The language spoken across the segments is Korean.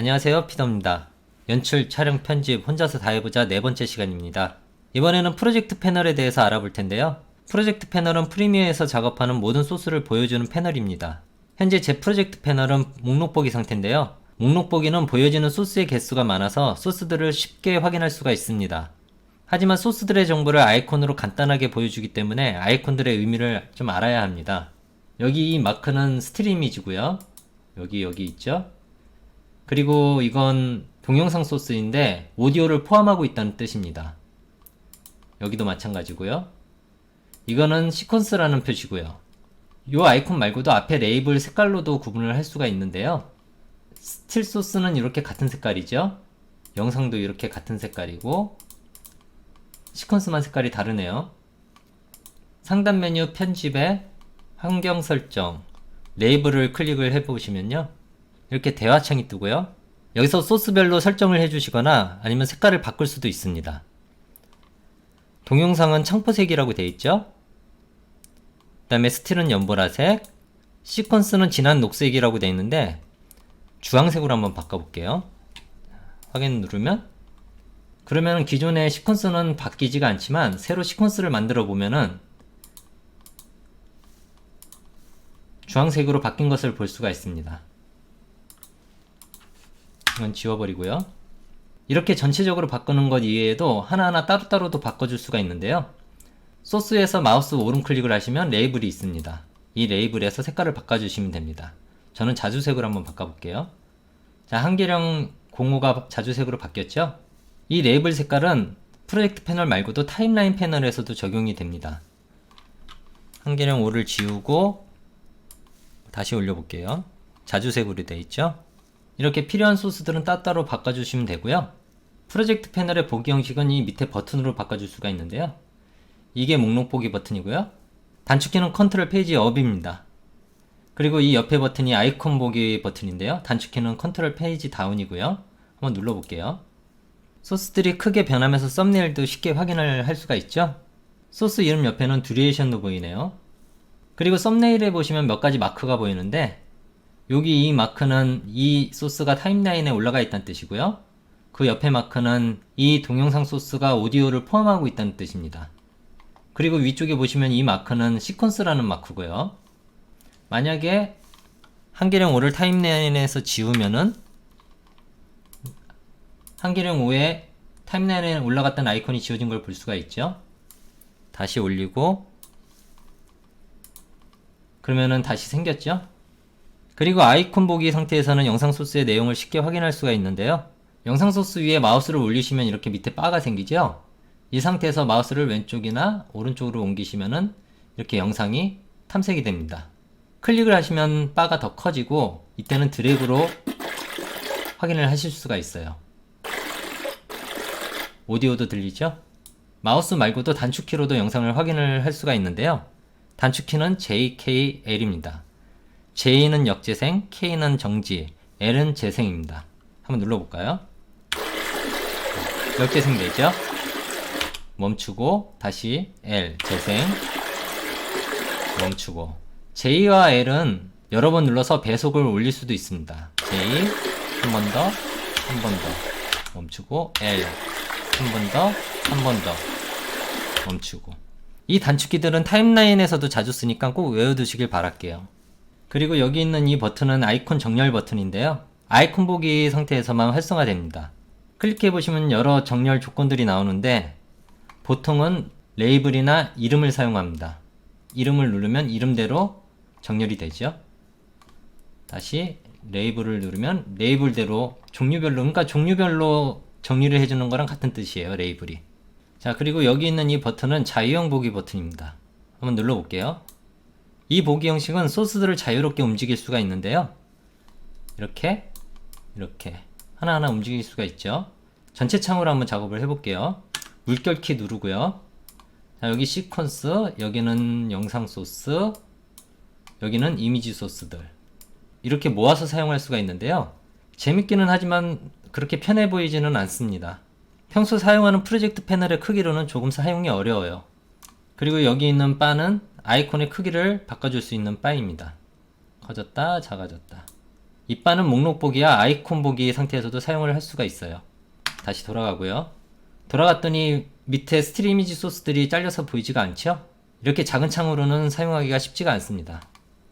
안녕하세요, 피더입니다. 연출, 촬영, 편집 혼자서 다 해보자 네 번째 시간입니다. 이번에는 프로젝트 패널에 대해서 알아볼 텐데요. 프로젝트 패널은 프리미어에서 작업하는 모든 소스를 보여주는 패널입니다. 현재 제 프로젝트 패널은 목록 보기 상태인데요. 목록 보기는 보여지는 소스의 개수가 많아서 소스들을 쉽게 확인할 수가 있습니다. 하지만 소스들의 정보를 아이콘으로 간단하게 보여주기 때문에 아이콘들의 의미를 좀 알아야 합니다. 여기 이 마크는 스틸 이미지고요. 여기 있죠? 그리고 이건 동영상 소스인데 오디오를 포함하고 있다는 뜻입니다. 여기도 마찬가지고요. 이거는 시퀀스라는 표시고요. 이 아이콘 말고도 앞에 레이블 색깔로도 구분을 할 수가 있는데요. 스틸 소스는 이렇게 같은 색깔이죠. 영상도 이렇게 같은 색깔이고 시퀀스만 색깔이 다르네요. 상단 메뉴 편집에 환경 설정 레이블을 클릭을 해보시면요. 이렇게 대화창이 뜨고요. 여기서 소스별로 설정을 해주시거나 아니면 색깔을 바꿀 수도 있습니다. 동영상은 청포색이라고 되어 있죠. 그 다음에 스틸은 연보라색, 시퀀스는 진한 녹색이라고 되어 있는데 주황색으로 한번 바꿔볼게요. 확인 누르면 그러면 기존의 시퀀스는 바뀌지가 않지만 새로 시퀀스를 만들어 보면은 주황색으로 바뀐 것을 볼 수가 있습니다. 이건 지워버리고요. 이렇게 전체적으로 바꾸는 것 이외에도 하나하나 따로따로도 바꿔줄 수가 있는데요. 소스에서 마우스 오른클릭을 하시면 레이블이 있습니다. 이 레이블에서 색깔을 바꿔주시면 됩니다. 저는 자주색으로 한번 바꿔볼게요. 자, 한계령 05가 자주색으로 바뀌었죠? 이 레이블 색깔은 프로젝트 패널 말고도 타임라인 패널에서도 적용이 됩니다. 한계령 5를 지우고 다시 올려볼게요. 자주색으로 되어 있죠? 이렇게 필요한 소스들은 따로 바꿔주시면 되고요. 프로젝트 패널의 보기 형식은 이 밑에 버튼으로 바꿔줄 수가 있는데요. 이게 목록 보기 버튼이고요. 단축키는 컨트롤 페이지 업입니다. 그리고 이 옆에 버튼이 아이콘 보기 버튼인데요. 단축키는 컨트롤 페이지 다운이고요. 한번 눌러볼게요. 소스들이 크게 변하면서 썸네일도 쉽게 확인을 할 수가 있죠. 소스 이름 옆에는 듀레이션도 보이네요. 그리고 썸네일에 보시면 몇 가지 마크가 보이는데 여기 이 마크는 이 소스가 타임라인에 올라가 있다는 뜻이고요. 그 옆에 마크는 이 동영상 소스가 오디오를 포함하고 있다는 뜻입니다. 그리고 위쪽에 보시면 이 마크는 시퀀스라는 마크고요. 만약에 한계령 5를 타임라인에서 지우면은 한계령 5에 타임라인에 올라갔던 아이콘이 지워진 걸 볼 수가 있죠. 다시 올리고 그러면은 다시 생겼죠. 그리고 아이콘 보기 상태에서는 영상 소스의 내용을 쉽게 확인할 수가 있는데요. 영상 소스 위에 마우스를 올리시면 이렇게 밑에 바가 생기죠. 이 상태에서 마우스를 왼쪽이나 오른쪽으로 옮기시면은 이렇게 영상이 탐색이 됩니다. 클릭을 하시면 바가 더 커지고 이때는 드래그로 확인을 하실 수가 있어요. 오디오도 들리죠? 마우스 말고도 단축키로도 영상을 확인을 할 수가 있는데요. 단축키는 JKL입니다. J는 역재생, K는 정지, L은 재생입니다. 한번 눌러볼까요? 역재생 되죠? 멈추고 다시 L, 재생, 멈추고 J와 L은 여러 번 눌러서 배속을 올릴 수도 있습니다. J, 한 번 더, 한 번 더, 멈추고 L, 한 번 더, 한 번 더, 멈추고 이 단축키들은 타임라인에서도 자주 쓰니까 꼭 외워두시길 바랄게요. 그리고 여기 있는 이 버튼은 아이콘 정렬 버튼인데요. 아이콘 보기 상태에서만 활성화됩니다. 클릭해보시면 여러 정렬 조건들이 나오는데 보통은 레이블이나 이름을 사용합니다. 이름을 누르면 이름대로 정렬이 되죠. 다시 레이블을 누르면 레이블대로 종류별로, 그러니까 종류별로 정리를 해주는 거랑 같은 뜻이에요. 레이블이. 자, 그리고 여기 있는 이 버튼은 자유형 보기 버튼입니다. 한번 눌러볼게요. 이 보기 형식은 소스들을 자유롭게 움직일 수가 있는데요. 이렇게 하나하나 움직일 수가 있죠. 전체 창으로 한번 작업을 해볼게요. 물결키 누르고요. 자, 여기 시퀀스, 여기는 영상 소스, 여기는 이미지 소스들 이렇게 모아서 사용할 수가 있는데요. 재밌기는 하지만 그렇게 편해 보이지는 않습니다. 평소 사용하는 프로젝트 패널의 크기로는 조금 사용이 어려워요. 그리고 여기 있는 바는 아이콘의 크기를 바꿔줄 수 있는 바입니다. 커졌다, 작아졌다. 이 바는 목록 보기와 아이콘 보기 상태에서도 사용을 할 수가 있어요. 다시 돌아가고요. 돌아갔더니 밑에 스틸 이미지 소스들이 잘려서 보이지가 않죠? 이렇게 작은 창으로는 사용하기가 쉽지가 않습니다.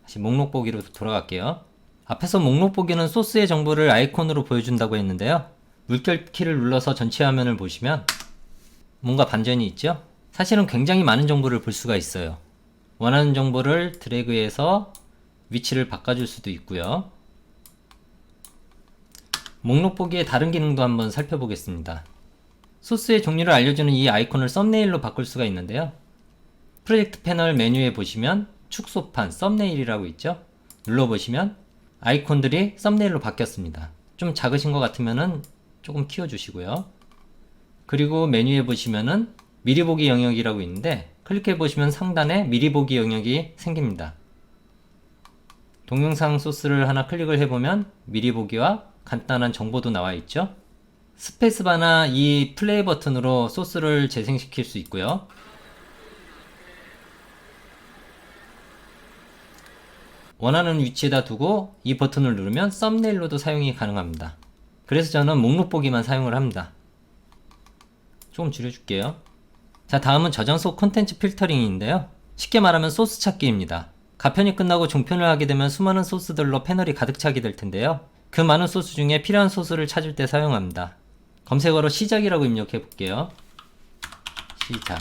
다시 목록 보기로 돌아갈게요. 앞에서 목록 보기는 소스의 정보를 아이콘으로 보여준다고 했는데요. 물결 키를 눌러서 전체 화면을 보시면 뭔가 반전이 있죠? 사실은 굉장히 많은 정보를 볼 수가 있어요. 원하는 정보를 드래그해서 위치를 바꿔줄 수도 있고요. 목록 보기의 다른 기능도 한번 살펴보겠습니다. 소스의 종류를 알려주는 이 아이콘을 썸네일로 바꿀 수가 있는데요. 프로젝트 패널 메뉴에 보시면 축소판 썸네일이라고 있죠? 눌러보시면 아이콘들이 썸네일로 바뀌었습니다. 좀 작으신 것 같으면은 조금 키워주시고요. 그리고 메뉴에 보시면은 미리 보기 영역이라고 있는데 클릭해 보시면 상단에 미리 보기 영역이 생깁니다. 동영상 소스를 하나 클릭을 해보면 미리 보기와 간단한 정보도 나와 있죠. 스페이스바나 이 플레이 버튼으로 소스를 재생시킬 수 있고요. 원하는 위치에다 두고 이 버튼을 누르면 썸네일로도 사용이 가능합니다. 그래서 저는 목록 보기만 사용을 합니다. 조금 줄여줄게요. 자, 다음은 저장소 콘텐츠 필터링인데요. 쉽게 말하면 소스 찾기입니다. 가편이 끝나고 종편을 하게 되면 수많은 소스들로 패널이 가득 차게 될 텐데요. 그 많은 소스 중에 필요한 소스를 찾을 때 사용합니다. 검색어로 시작이라고 입력해 볼게요. 시작.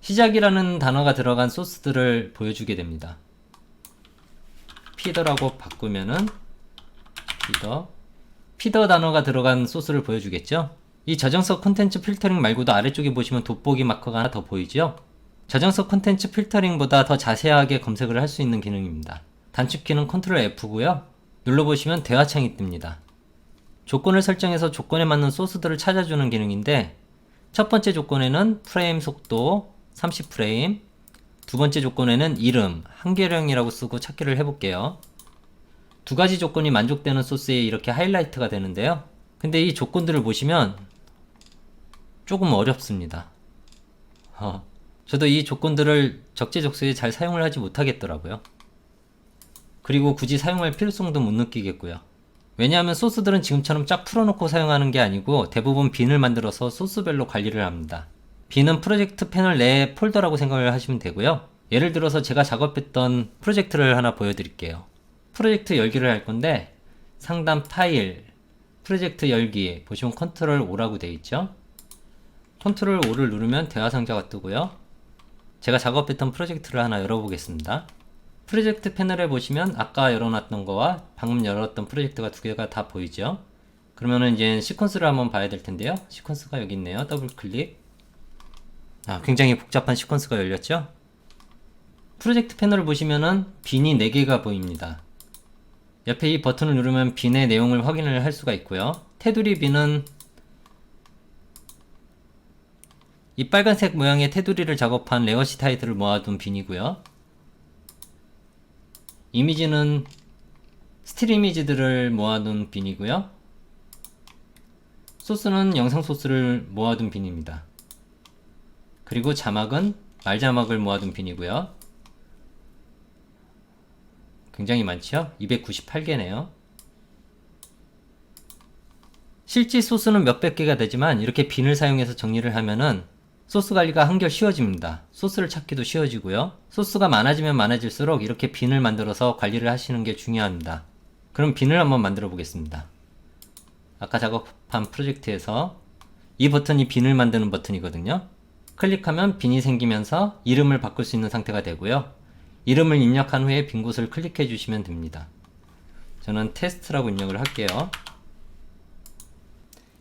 시작이라는 단어가 들어간 소스들을 보여주게 됩니다. 피더라고 바꾸면은 피더 단어가 들어간 소스를 보여주겠죠? 이 저장소 콘텐츠 필터링 말고도 아래쪽에 보시면 돋보기 마커가 하나 더 보이죠? 저장소 콘텐츠 필터링보다 더 자세하게 검색을 할 수 있는 기능입니다. 단축키는 컨트롤 F고요. 눌러보시면 대화창이 뜹니다. 조건을 설정해서 조건에 맞는 소스들을 찾아주는 기능인데 첫 번째 조건에는 프레임 속도 30프레임, 두 번째 조건에는 이름, 한계령이라고 쓰고 찾기를 해볼게요. 두 가지 조건이 만족되는 소스에 이렇게 하이라이트가 되는데요. 근데 이 조건들을 보시면 조금 어렵습니다. 저도 이 조건들을 적재적소에 잘 사용을 하지 못하겠더라고요. 그리고 굳이 사용할 필요성도 못 느끼겠고요. 왜냐하면 소스들은 지금처럼 쫙 풀어놓고 사용하는 게 아니고 대부분 빈을 만들어서 소스별로 관리를 합니다. 빈은 프로젝트 패널 내의 폴더라고 생각을 하시면 되고요. 예를 들어서 제가 작업했던 프로젝트를 하나 보여드릴게요. 프로젝트 열기를 할 건데 상단 파일, 프로젝트 열기 보시면 컨트롤 O라고 되어 있죠. 컨트롤 O를 누르면 대화 상자가 뜨고요. 제가 작업했던 프로젝트를 하나 열어보겠습니다. 프로젝트 패널에 보시면 아까 열어놨던 거와 방금 열었던 프로젝트가 두 개가 다 보이죠. 그러면은 이제 시퀀스를 한번 봐야 될 텐데요. 시퀀스가 여기 있네요. 더블 클릭. 굉장히 복잡한 시퀀스가 열렸죠. 프로젝트 패널을 보시면은 빈이 4개가 보입니다. 옆에 이 버튼을 누르면 빈의 내용을 확인을 할 수가 있고요. 테두리 빈은 이 빨간색 모양의 테두리를 작업한 레거시 타이틀을 모아둔 빈이고요. 이미지는 스틸 이미지들을 모아둔 빈이고요. 소스는 영상 소스를 모아둔 빈입니다. 그리고 자막은 말 자막을 모아둔 빈이고요. 굉장히 많죠? 298개네요. 실제 소스는 몇백 개가 되지만 이렇게 빈을 사용해서 정리를 하면은 소스 관리가 한결 쉬워집니다. 소스를 찾기도 쉬워지고요. 소스가 많아지면 많아질수록 이렇게 빈을 만들어서 관리를 하시는 게 중요합니다. 그럼 빈을 한번 만들어 보겠습니다. 아까 작업한 프로젝트에서 이 버튼이 빈을 만드는 버튼이거든요. 클릭하면 빈이 생기면서 이름을 바꿀 수 있는 상태가 되고요. 이름을 입력한 후에 빈 곳을 클릭해 주시면 됩니다. 저는 테스트라고 입력을 할게요.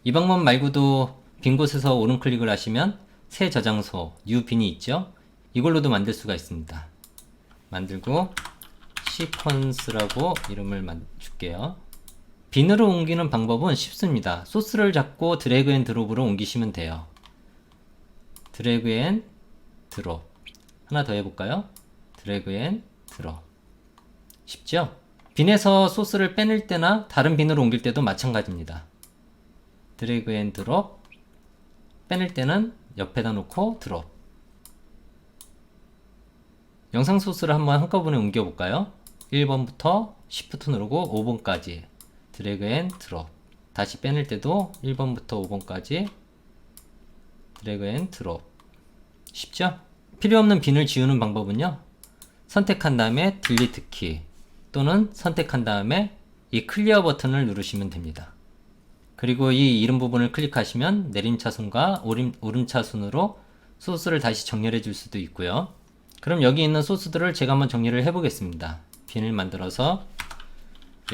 이 방법 말고도 빈 곳에서 오른 클릭을 하시면 새 저장소, new 빈이 있죠? 이걸로도 만들 수가 있습니다. 만들고 시퀀스라고 이름을 줄게요. 빈으로 옮기는 방법은 쉽습니다. 소스를 잡고 드래그 앤 드롭으로 옮기시면 돼요. 드래그 앤 드롭. 하나 더 해볼까요? 드래그 앤 드롭. 쉽죠? 빈에서 소스를 빼낼 때나 다른 빈으로 옮길 때도 마찬가지입니다. 드래그 앤 드롭. 빼낼 때는 옆에다 놓고 드롭. 영상 소스를 한번 한꺼번에 옮겨볼까요? 1번부터 Shift 누르고 5번까지 드래그 앤 드롭. 다시 빼낼 때도 1번부터 5번까지 드래그 앤 드롭. 쉽죠? 필요 없는 빈을 지우는 방법은요, 선택한 다음에 딜리트 키 또는 선택한 다음에 이 클리어 버튼을 누르시면 됩니다. 그리고 이 이름 부분을 클릭하시면 내림차순과 오름차순으로 소스를 다시 정렬해 줄 수도 있고요. 그럼 여기 있는 소스들을 제가 한번 정리를 해 보겠습니다. 빈을 만들어서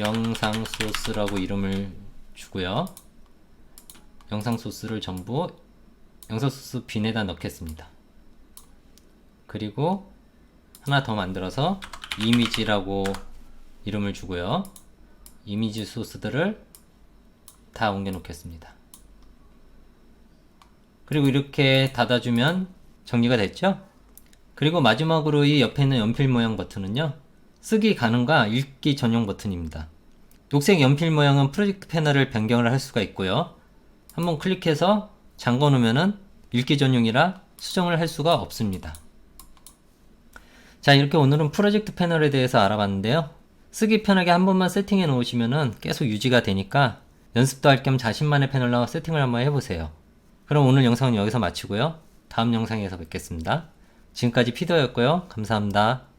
영상 소스라고 이름을 주고요. 영상 소스를 전부 영상 소스 빈에다 넣겠습니다. 그리고 하나 더 만들어서 이미지라고 이름을 주고요. 이미지 소스들을 다 옮겨 놓겠습니다. 그리고 이렇게 닫아주면 정리가 됐죠? 그리고 마지막으로 이 옆에 있는 연필 모양 버튼은요, 쓰기 가능과 읽기 전용 버튼입니다. 녹색 연필 모양은 프로젝트 패널을 변경을 할 수가 있고요. 한번 클릭해서 잠궈 놓으면은 읽기 전용이라 수정을 할 수가 없습니다. 자, 이렇게 오늘은 프로젝트 패널에 대해서 알아봤는데요. 쓰기 편하게 한 번만 세팅해 놓으시면은 계속 유지가 되니까 연습도 할 겸 자신만의 패널로 세팅을 한번 해보세요. 그럼 오늘 영상은 여기서 마치고요. 다음 영상에서 뵙겠습니다. 지금까지 피더였고요. 감사합니다.